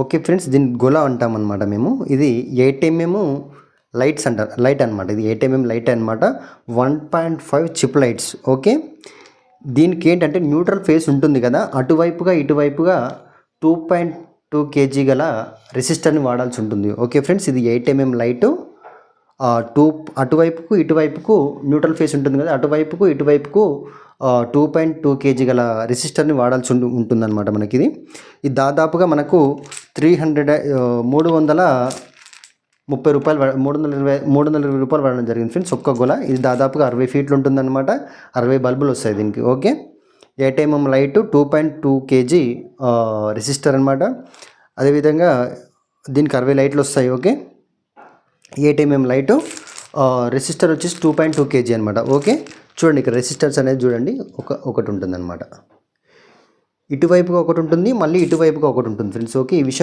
Okay friends, దీన్ని గొల అంటామన్నమాట మేము. ఇది 8mm లైట్స్ అంటారు, లైట్ అనమాట. ఇది 8mm లైట్ అనమాట. 1.5 చిప్ లైట్స్. ఓకే, దీనికి ఏంటంటే న్యూట్రల్ ఫేస్ ఉంటుంది కదా, అటువైపుగా ఇటువైపుగా 2.2 kg గల రెసిస్టర్ని వాడాల్సి ఉంటుంది. ఓకే ఫ్రెండ్స్, ఇది 8mm లైటు. అటువైపుకు ఇటువైపుకు న్యూట్రల్ ఫేస్ ఉంటుంది కదా, అటువైపుకు ఇటువైపుకు 2.2 kg గల రెసిస్టర్ని వాడాల్సి ఉంటుందన్నమాట మనకి. ఇది దాదాపుగా మనకు 330 రూపాయలు, 320 రూపాయలు పడడం జరిగింది ఫ్రెండ్స్ ఒక్క గొల. ఇది దాదాపుగా 60 ఫీట్లు ఉంటుందన్నమాట. 60 బల్బులు వస్తాయి దీనికి. Okay, 8mm light, 2.2 kg resistor అనమాట. అదేవిధంగా దీనికి 60 లైట్లు వస్తాయి. ఓకే, 8mm లైటు, రెసిస్టర్ వచ్చేసి 2.2 kg అనమాట. ఓకే, చూడండి ఇక్కడ రెసిస్టర్స్ అనేది చూడండి, ఒకటి ఉంటుందన్నమాట. ఇటువైపుగా ఒకటి ఉంటుంది, మళ్ళీ ఇటువైపుగా ఒకటి ఉంటుంది ఫ్రెండ్స్. ఓకే, ఈ విషయం